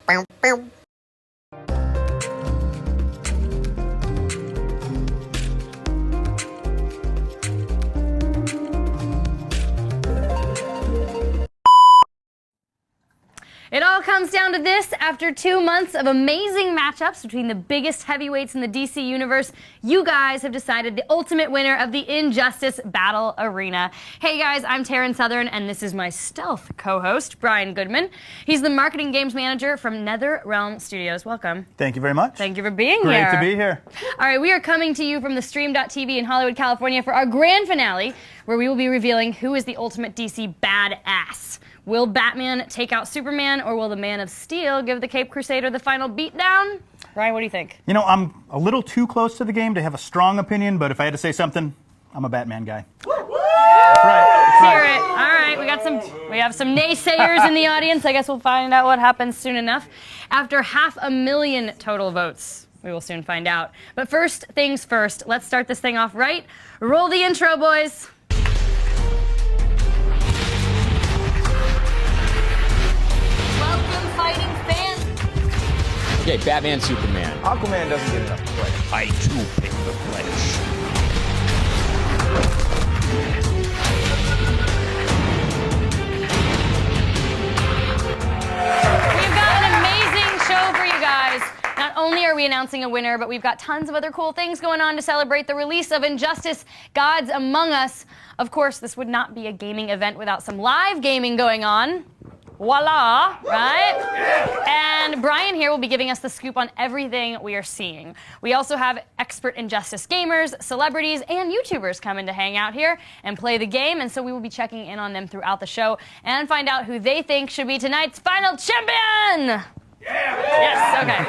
It all comes down to this. After 2 months of amazing matchups between the biggest heavyweights in the DC universe, you guys have decided the ultimate winner of the Injustice Battle Arena. Hey guys, I'm Taryn Southern, and this is my stealth co-host, Brian Goodman. He's the marketing games manager from NetherRealm Studios. Welcome. Thank you very much. Thank you for being here. Great to be here. All right, we are coming to you from the Stream.tv in Hollywood, California for our grand finale, where we will be revealing who is the ultimate DC badass. Will Batman take out Superman, or will the Man of Steel give the Caped Crusader the final beatdown? Ryan, what do you think? You know, I'm a little too close to the game to have a strong opinion, but if I had to say something, I'm a Batman guy. That's right. Let's hear it. All right, we have some naysayers in the audience. I guess we'll find out what happens soon enough. After 500,000 total votes, we will soon find out. But first things first, let's start this thing off right. Roll the intro, boys. Fighting fans. Okay, Batman, Superman. Aquaman doesn't get enough play. I too pick the Flash. We've got an amazing show for you guys. Not only are we announcing a winner, but we've got tons of other cool things going on to celebrate the release of Injustice: Gods Among Us. Of course, this would not be a gaming event without some live gaming going on. Voila, right? And Brian here will be giving us the scoop on everything we are seeing. We also have expert Injustice gamers, celebrities, and YouTubers coming to hang out here and play the game, and so we will be checking in on them throughout the show and find out who they think should be tonight's final champion! Yes, okay.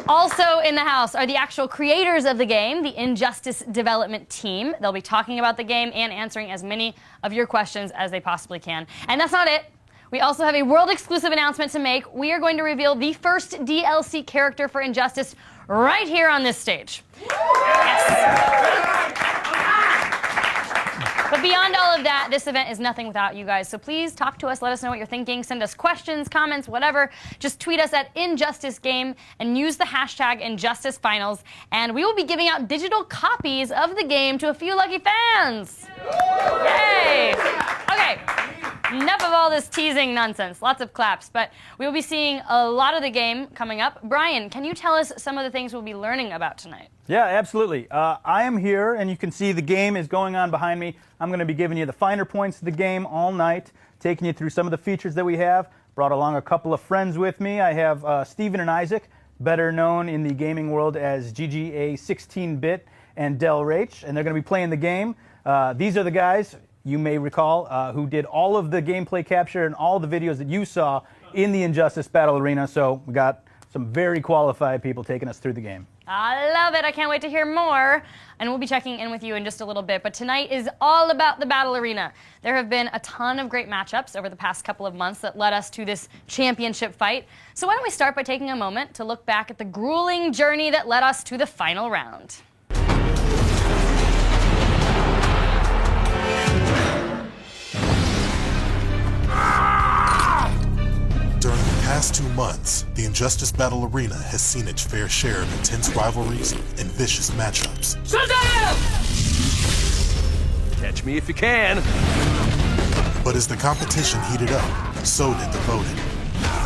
Also in the house are the actual creators of the game, the Injustice development team. They'll be talking about the game and answering as many of your questions as they possibly can. And that's not it. We also have a world-exclusive announcement to make. We are going to reveal the first DLC character for Injustice right here on this stage. Yes. But beyond all of that, this event is nothing without you guys. So please talk to us, let us know what you're thinking, send us questions, comments, whatever. Just tweet us at InjusticeGame and use the hashtag InjusticeFinals. And we will be giving out digital copies of the game to a few lucky fans. Yay! Okay. Enough of all this teasing nonsense. Lots of claps, but we will be seeing a lot of the game coming up. Brian, can you tell us some of the things we'll be learning about tonight? Yeah, absolutely. I am here, and you can see the game is going on behind me. I'm going to be giving you the finer points of the game all night, taking you through some of the features that we have. Brought along a couple of friends with me. I have Steven and Isaac, better known in the gaming world as GGA 16-bit and Del Rach, and they're going to be playing the game. These are the guys, you may recall, who did all of the gameplay capture and all the videos that you saw in the Injustice Battle Arena. So we got some very qualified people taking us through the game. I love it. I can't wait to hear more. And we'll be checking in with you in just a little bit. But tonight is all about the Battle Arena. There have been a ton of great matchups over the past couple of months that led us to this championship fight. So why don't we start by taking a moment to look back at the grueling journey that led us to the final round. During the past 2 months, the Injustice Battle Arena has seen its fair share of intense rivalries and vicious matchups. Shazam! Catch me if you can. But as the competition heated up, so did the voting,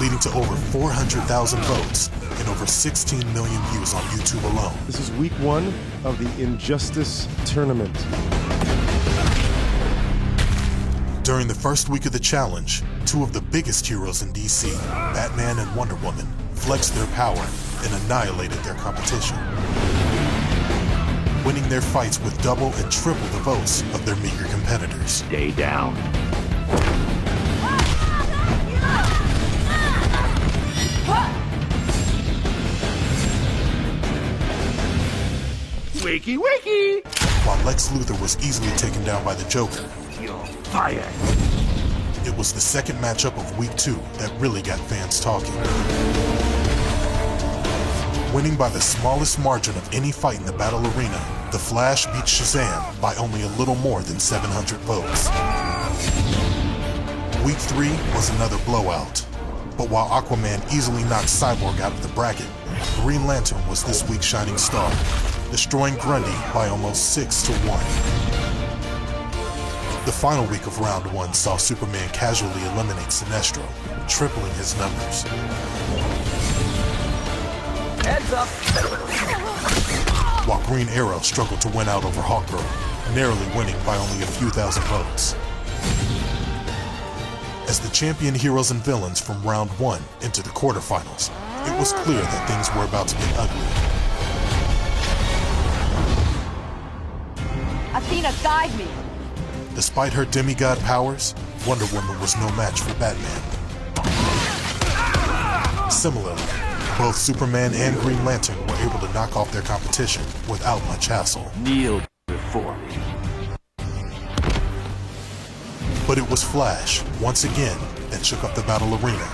leading to over 400,000 votes and over 16 million views on YouTube alone. This is week 1 of the Injustice Tournament. During the first week of the challenge, 2 of the biggest heroes in DC, Batman and Wonder Woman, flexed their power and annihilated their competition, winning their fights with double and triple the votes of their meager competitors. Stay down. Wakey, wakey! While Lex Luthor was easily taken down by the Joker, You're fired. it was the second matchup of week 2 that really got fans talking. Winning by the smallest margin of any fight in the battle arena, the Flash beat Shazam by only a little more than 700 votes. Week 3 was another blowout. But while Aquaman easily knocked Cyborg out of the bracket, Green Lantern was this week's shining star, destroying Grundy by almost 6-1. The final week of round 1 saw Superman casually eliminate Sinestro, tripling his numbers. Heads up. While Green Arrow struggled to win out over Hawkgirl, narrowly winning by only a few thousand votes. As the champion heroes and villains from round 1 into the quarterfinals, it was clear that things were about to get ugly. Athena, guide me. Despite her demigod powers, Wonder Woman was no match for Batman. Similarly, both Superman and Green Lantern were able to knock off their competition without much hassle. Kneel before me. But it was Flash, once again, that shook up the battle arena,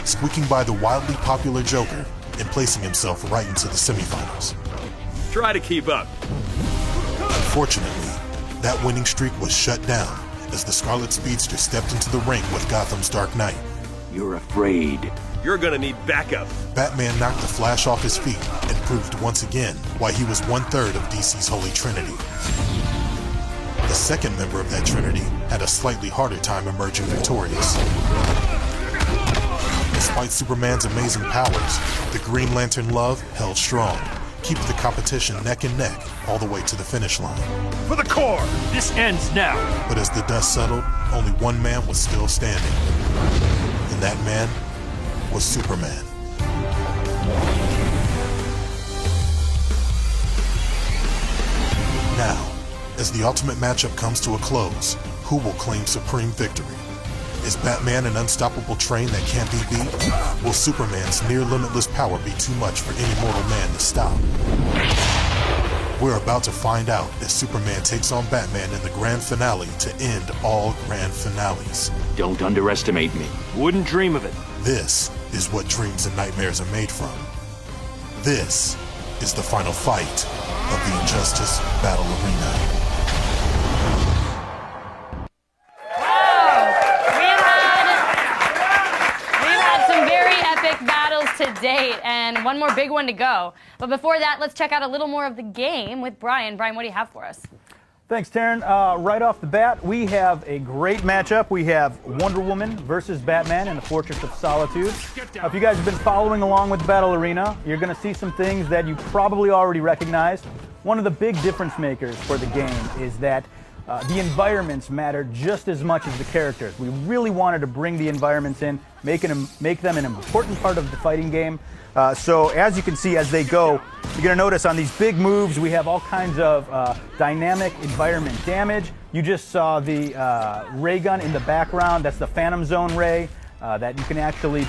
squeaking by the wildly popular Joker and placing himself right into the semifinals. Try to keep up. Unfortunately, that winning streak was shut down as the Scarlet Speedster stepped into the ring with Gotham's Dark Knight. You're afraid. You're gonna need backup. Batman knocked the Flash off his feet and proved once again why he was 1/3 of DC's Holy Trinity. The second member of that trinity had a slightly harder time emerging victorious. Despite Superman's amazing powers, the Green Lantern love held strong, keeping the competition neck and neck all the way to the finish line. For the core. This ends now. But as the dust settled, only one man was still standing. And that man was Superman. Now, as the ultimate matchup comes to a close, who will claim supreme victory? Is Batman an unstoppable train that can't be beat? Will Superman's near-limitless power be too much for any mortal man to stop? We're about to find out as Superman takes on Batman in the grand finale to end all grand finales. Don't underestimate me. Wouldn't dream of it. This is what dreams and nightmares are made from. This is the final fight of the Injustice Battle Arena. To date, and one more big one to go. But before that, let's check out a little more of the game with Brian. Brian, what do you have for us? Thanks, Taryn. Right off the bat, we have a great matchup. We have Wonder Woman versus Batman in the Fortress of Solitude. If you guys have been following along with the Battle Arena, you're going to see some things that you probably already recognized. One of the big difference makers for the game is that the environments matter just as much as the characters. We really wanted to bring the environments in, make them an important part of the fighting game. So as you can see as they go, you're going to notice on these big moves we have all kinds of dynamic environment damage. You just saw the ray gun in the background. That's the Phantom Zone ray that you can actually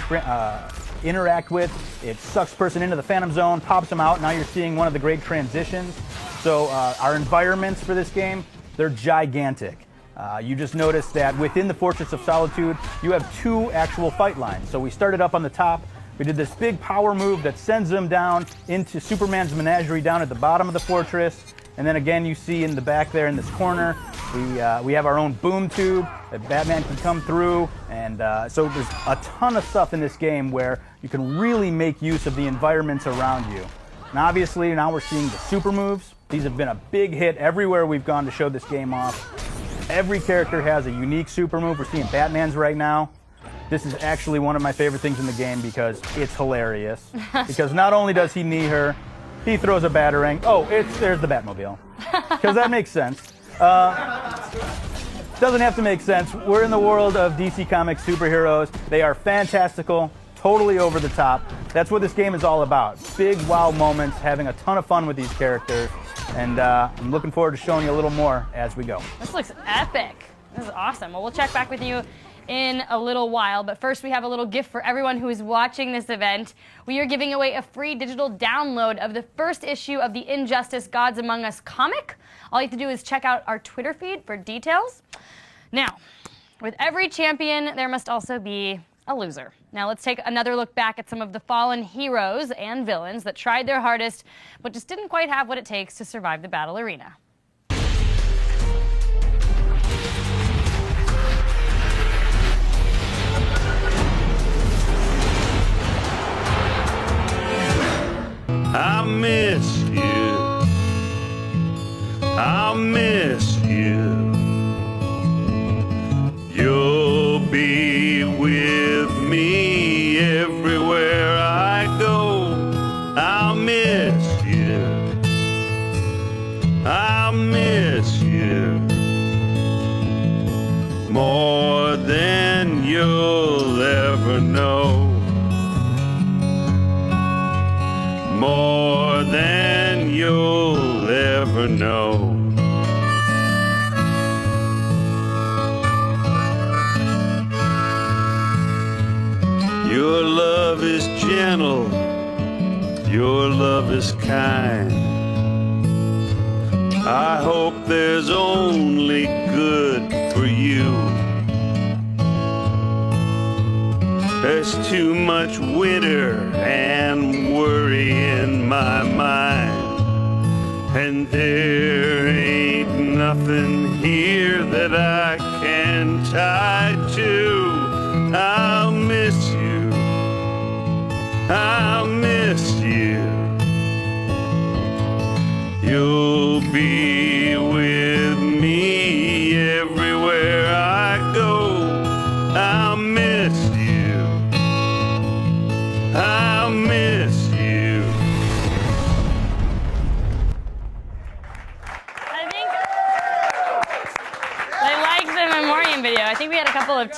interact with. It sucks a person into the Phantom Zone, pops them out. Now you're seeing one of the great transitions. So our environments for this game, they're gigantic. You just noticed that within the Fortress of Solitude, you have 2 actual fight lines. So we started up on the top. We did this big power move that sends them down into Superman's menagerie down at the bottom of the fortress. And then again, you see in the back there in this corner, we have our own boom tube that Batman can come through. And so there's a ton of stuff in this game where you can really make use of the environments around you. And obviously, now we're seeing the super moves. These have been a big hit everywhere we've gone to show this game off. Every character has a unique super move. We're seeing Batman's right now. This is actually one of my favorite things in the game because it's hilarious. Because not only does he knee her, he throws a batarang. Oh, there's the Batmobile. Because that makes sense. Doesn't have to make sense. We're in the world of DC Comics superheroes. They are fantastical, totally over the top. That's what this game is all about. Big wow moments, having a ton of fun with these characters. And I'm looking forward to showing you a little more as we go. This looks epic. This is awesome. Well, we'll check back with you in a little while, but first we have a little gift for everyone who is watching this event. We are giving away a free digital download of the first issue of the Injustice Gods Among Us comic. All you have to do is check out our Twitter feed for details. Now, with every champion, there must also be a loser. Now let's take another look back at some of the fallen heroes and villains that tried their hardest, but just didn't quite have what it takes to survive the battle arena. I'll miss you. You'll be with me everywhere I go. I'll miss you. I'll miss you more than you'll ever know. More than you'll ever know. Your love is gentle, your love is kind. I hope there's only good for you. There's too much winter and worry in my mind, and there ain't nothing here that I can tie to. I'll miss you. I'll miss you. You'll be with me everywhere I go. I'll miss you. I'll miss you. I think I liked the memoriam video. I think we had a couple of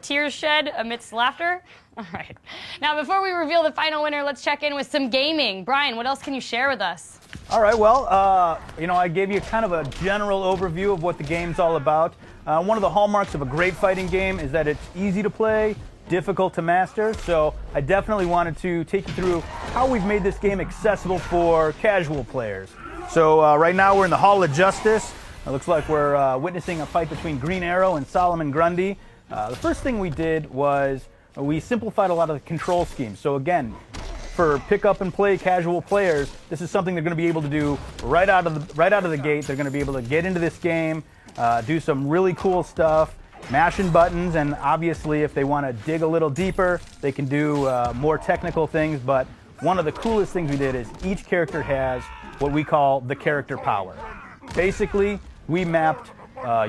tears shed amidst laughter. All right. Now, before we reveal the final winner, let's check in with some gaming. Brian, what else can you share with us? All right, well, I gave you kind of a general overview of what the game's all about. One of the hallmarks of a great fighting game is that it's easy to play, difficult to master, so I definitely wanted to take you through how we've made this game accessible for casual players. So right now we're in the Hall of Justice. It looks like we're witnessing a fight between Green Arrow and Solomon Grundy. The first thing we did was we simplified a lot of the control schemes. So again, for pick up and play casual players, this is something they're going to be able to do right out of the gate. They're going to be able to get into this game, do some really cool stuff, mashing buttons, and obviously if they want to dig a little deeper, they can do more technical things. But one of the coolest things we did is each character has what we call the character power. Basically, we mapped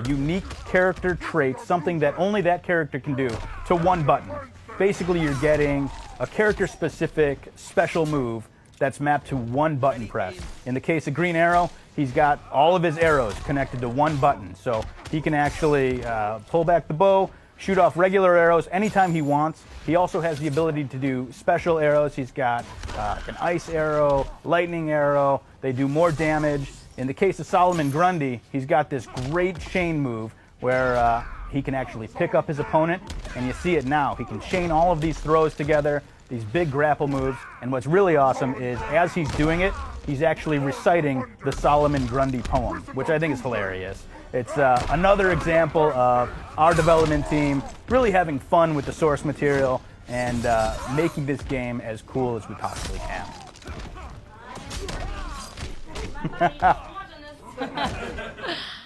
unique character traits, something that only that character can do, to one button. Basically, you're getting a character-specific special move that's mapped to one button press. In the case of Green Arrow, he's got all of his arrows connected to one button, so he can actually pull back the bow, shoot off regular arrows anytime he wants. He also has the ability to do special arrows. He's got an ice arrow, lightning arrow. They do more damage. In the case of Solomon Grundy, he's got this great chain move where he can actually pick up his opponent, and you see it now. He can chain all of these throws together, these big grapple moves, and what's really awesome is as he's doing it, he's actually reciting the Solomon Grundy poem, which I think is hilarious. It's another example of our development team really having fun with the source material and making this game as cool as we possibly can.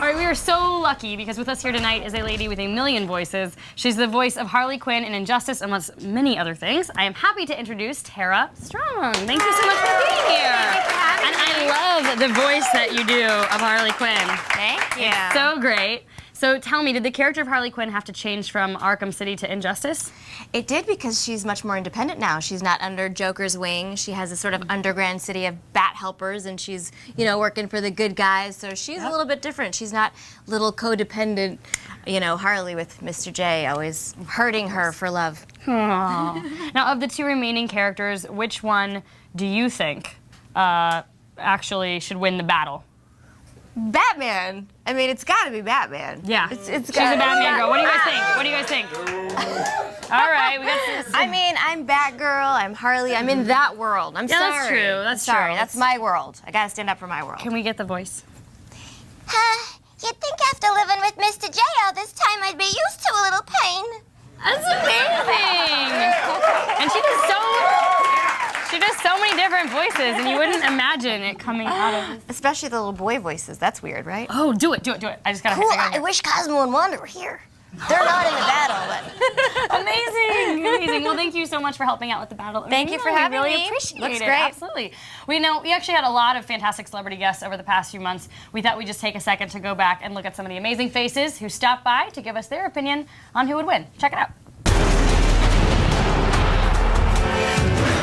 All right, we are so lucky because with us here tonight is a lady with a million voices. She's the voice of Harley Quinn in Injustice, amongst many other things. I am happy to introduce Tara Strong. Thank you so much for being here. And I love the voice that you do of Harley Quinn. Thank you. It's so great. So tell me, did the character of Harley Quinn have to change from Arkham City to Injustice? It did, because she's much more independent now. She's not under Joker's wing. She has a sort of underground city of bat helpers, and she's, working for the good guys. So she's a little bit different. She's not little codependent, Harley with Mr. J always hurting her for love. Aww. Now, of the two remaining characters, which one do you think actually should win the battle? Batman. I mean, it's got to be Batman. Yeah, it's she's a Batman girl. What do you guys think? What do you guys think? All right, we got this. I mean, I'm Batgirl. I'm Harley. I'm in that world. I'm sorry. That's true. That's sorry. true. That's my world. I gotta stand up for my world. Can we get the voice? You'd think after living with Mr. J all this time I'd be used to a little pain. That's amazing. And she does so many different voices, and you wouldn't imagine it coming out of. Especially the little boy voices. That's weird, right? Oh, do it. I just gotta. Cool. I wish Cosmo and Wanda were here. They're not in the battle, but Amazing, amazing. Well, thank you so much for helping out with the battle. Thank you for We having really me. appreciate Looks it. great. Absolutely. We actually had a lot of fantastic celebrity guests over the past few months. We thought we'd just take a second to go back and look at some of the amazing faces who stopped by to give us their opinion on who would win. Check it out.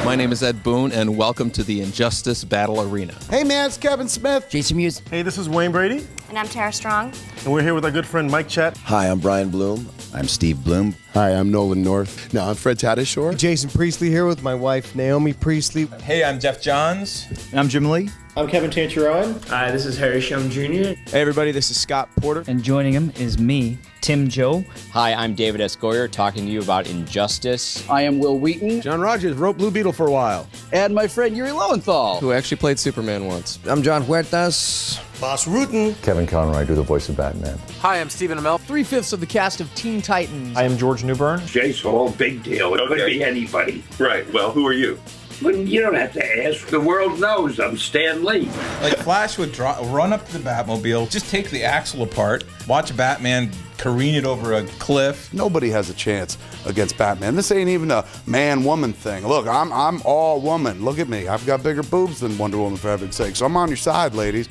My name is Ed Boone, and welcome to the Injustice Battle Arena. Hey man, it's Kevin Smith. Jason Mewes. Hey, this is Wayne Brady, And I'm Tara Strong. and we're here with our good friend Mike Chat. Hi, I'm Brian Bloom. I'm Steve Bloom. Hi, I'm Nolan North. No, I'm Fred Tatasciore. Jason Priestley here with my wife, Naomi Priestley. Hey, I'm Jeff Johns. I'm Jim Lee. I'm Kevin Tancharoen. Hi, this is Harry Shum Jr. Hey everybody, this is Scott Porter. And joining him is me, Tim Joe. Hi, I'm David S. Goyer, talking to you about Injustice. I am Will Wheaton. John Rogers wrote Blue Beetle for a while. And my friend Yuri Lowenthal, Who actually played Superman once. I'm John Huertas. Boss Rutan. Kevin Conroy, do the voice of Batman. Hi, I'm Stephen Amell. 3/5 of the cast of Teen Titans. I am George Newbern. Jace Hall, big deal. It could be anybody. Right, well, who are you? Well, you don't have to ask. The world knows I'm Stan Lee. Like Flash would run up to the Batmobile, just take the axle apart, watch Batman careen it over a cliff. Nobody has a chance against Batman. This ain't even a man-woman thing. Look, I'm all woman. Look at me. I've got bigger boobs than Wonder Woman, for heaven's sake. So I'm on your side, ladies.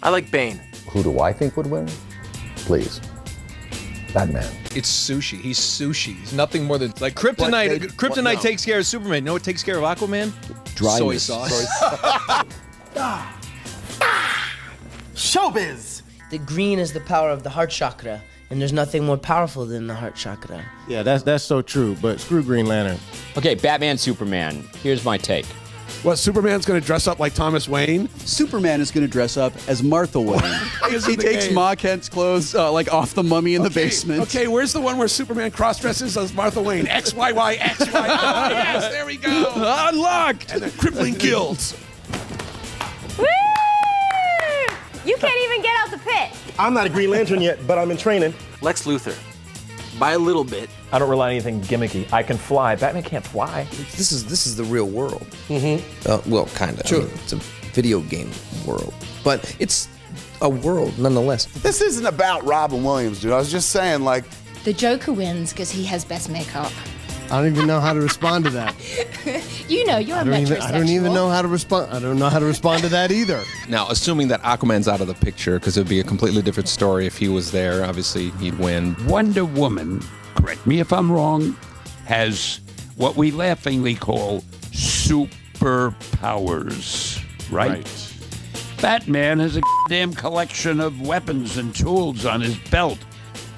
I like Bane. Who do I think would win? Please. Batman. It's sushi. He's sushi. He's nothing more than like kryptonite. Kryptonite takes care of Superman. You know what takes care of Aquaman? Soy sauce. Showbiz. The green is the power of the heart chakra, and there's nothing more powerful than the heart chakra. Yeah, that's so true, but screw Green Lantern. Okay, Batman, Superman. Here's my take. What, Superman's going to dress up like Thomas Wayne? Superman is going to dress up as Martha Wayne. He takes Ma Kent's clothes like off the mummy in the basement. Okay, where's the one where Superman cross-dresses as Martha Wayne? XYY, XY. Oh, yes, there we go. Unlocked! And the crippling guilds. Woo! You can't even get out the pit. I'm not a Green Lantern yet, but I'm in training. Lex Luthor. By a little bit. I don't rely on anything gimmicky. I can fly. Batman can't fly. This is the real world. Mm-hmm. Well, kind of. Sure. I mean, it's a video game world, but it's a world nonetheless. This isn't about Robin Williams, dude. I was just saying, like... The Joker wins because he has best makeup. I don't even know how to respond to that. You know, you're metrosexual. I don't even know how to respond. I don't know how to respond to that either. Now, assuming that Aquaman's out of the picture, because it would be a completely different story if he was there, obviously he'd win. Wonder Woman, correct me if I'm wrong, has what we laughingly call superpowers, right? Batman has a damn collection of weapons and tools on his belt.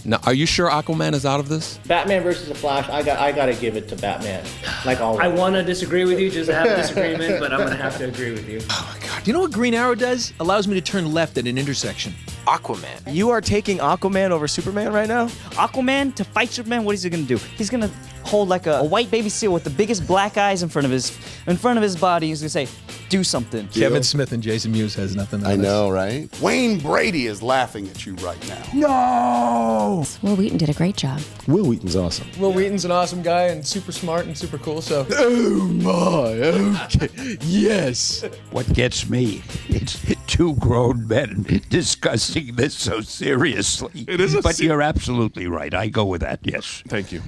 Now, are you sure Aquaman is out of this? Batman versus the Flash, I gotta give it to Batman. Like always. I want to disagree with you, just have a disagreement, but I'm gonna have to agree with you. Oh my God! You know what Green Arrow does? Allows me to turn left at an intersection. Aquaman. You are taking Aquaman over Superman right now? Aquaman, to fight Superman, what is he gonna do? He's gonna hold like a white baby seal with the biggest black eyes in front of his body. He's gonna say, do something. Kevin Smith and Jason Mewes has nothing on I this. know, right? Wayne Brady is laughing at you right now. No! Will Wheaton did a great job. Will Wheaton's awesome. Will Wheaton's an awesome guy and super smart and super cool, so... Oh my, okay, yes. What gets me, it's two grown men discussing this so seriously. It is But you're absolutely right. I go with that, yes. Thank you.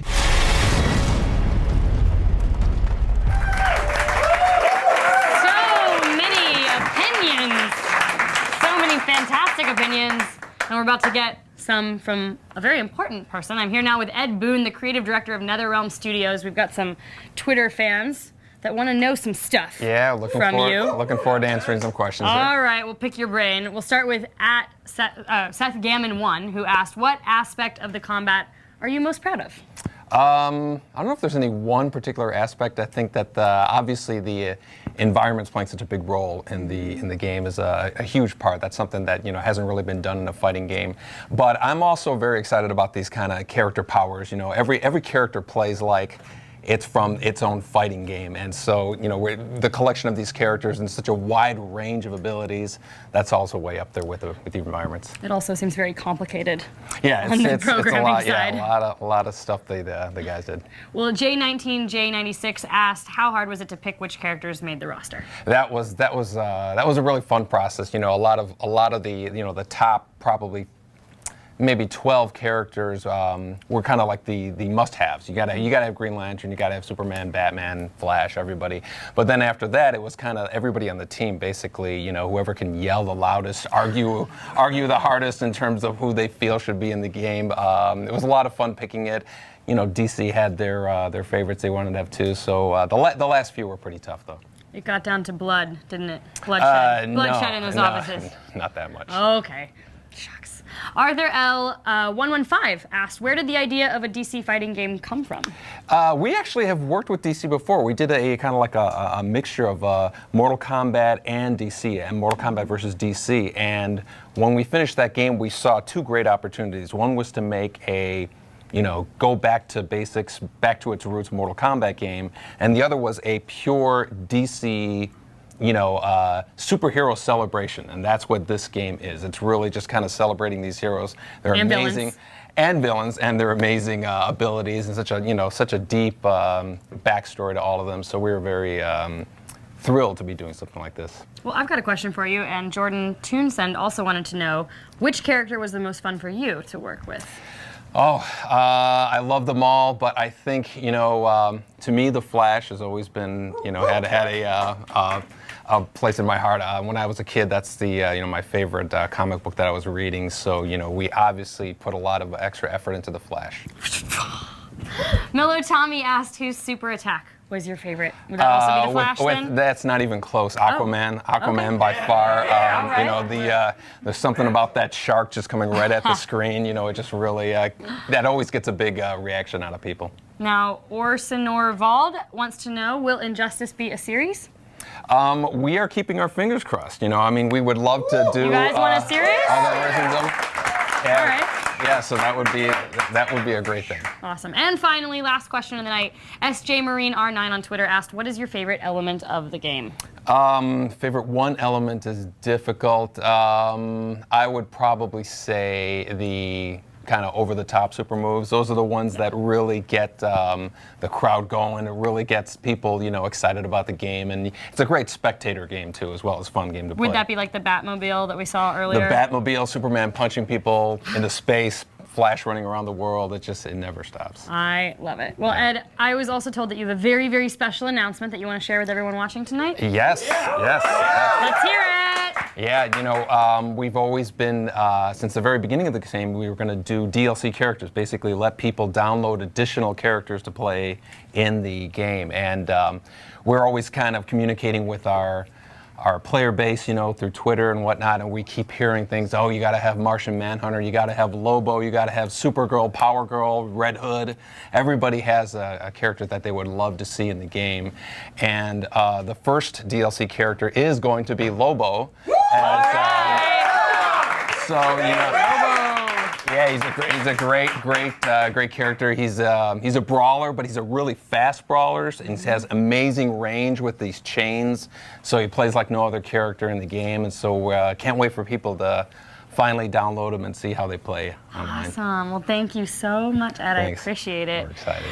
Fantastic opinions, and we're about to get some from a very important person. I'm here now with Ed Boone, the creative director of NetherRealm Studios. We've got some Twitter fans that want to know some stuff from you. Looking forward to answering some questions. All right, we'll pick your brain. We'll start with Seth Gammon1, who asked, what aspect of the combat are you most proud of? I don't know if there's any one particular aspect. I think that obviously the environment's playing such a big role in the game is a huge part. That's something that hasn't really been done in a fighting game. But I'm also very excited about these kind of character powers. Every character plays like it's from its own fighting game, and so the collection of these characters and such a wide range of abilities, that's also way up there with the environments. It also seems very complicated. Yeah, on the it's programming a lot. side. Yeah, a lot of stuff the guys did. Well, J19J96 asked, how hard was it to pick which characters made the roster? That was a really fun process. A lot of the the top probably maybe 12 characters were kind of like the must-haves. You gotta have Green Lantern, you gotta have Superman, Batman, Flash, everybody. But then after that, it was kind of everybody on the team, basically. You know, whoever can yell the loudest, argue the hardest in terms of who they feel should be in the game. It was a lot of fun picking it. You know, DC had their favorites they wanted to have too. So the last few were pretty tough, though. It got down to blood, didn't it? Bloodshed. Bloodshed in those no, offices. Not that much. Okay. Shucks. Arthur L115 asked, where did the idea of a DC fighting game come from? We actually have worked with DC before. We did a kind of like a mixture of Mortal Kombat and DC, and Mortal Kombat versus DC. And when we finished that game, we saw two great opportunities. One was to make a go back to basics, back to its roots Mortal Kombat game, and the other was a pure DC superhero celebration, and that's what this game is. It's really just kind of celebrating these heroes. They're and amazing. Villains. And villains, and their amazing abilities, and such a deep backstory to all of them. So we were very thrilled to be doing something like this. Well, I've got a question for you, and Jordan Toonsend also wanted to know which character was the most fun for you to work with. Oh, I love them all, but I think to me, the Flash has always been had a place in my heart. When I was a kid, that's the my favorite comic book that I was reading. So we obviously put a lot of extra effort into the Flash. Milo Tommy asked whose super attack was your favorite. Would that also be the Flash then? That's not even close. Aquaman, okay. by far. Right. There's something about that shark just coming right at the screen. It just really that always gets a big reaction out of people. Now, Orson Orvald wants to know, will Injustice be a series? We are keeping our fingers crossed. We would love to do. You guys want a series? Other versions of. Yeah. All right. Yeah, so that would be a great thing. Awesome. And finally, last question of the night. SJ Marine R9 on Twitter asked, what is your favorite element of the game? Favorite one element is difficult. I would probably say the kind of over-the-top super moves. Those are the ones that really get the crowd going. It really gets people, excited about the game, and it's a great spectator game too, as well as fun game to play. Would that be like the Batmobile that we saw earlier? The Batmobile, Superman punching people into space, Flash running around the world. It never stops. I love it. Well, Ed, I was also told that you have a very, very special announcement that you want to share with everyone watching tonight. Yes. Let's hear it. Yeah, we've always been, since the very beginning of the game, we were going to do DLC characters, basically let people download additional characters to play in the game. And we're always kind of communicating with our player base, through Twitter and whatnot, and we keep hearing things, oh, you gotta have Martian Manhunter, you gotta have Lobo, you gotta have Supergirl, Power Girl, Red Hood. Everybody has a character that they would love to see in the game. And the first DLC character is going to be Lobo. Yeah, he's a great character. He's a brawler, but he's a really fast brawler, and he has amazing range with these chains. So he plays like no other character in the game, and so can't wait for people to finally download him and see how they play online. Awesome. Well, thank you so much, Ed. Thanks. I appreciate it. We're excited.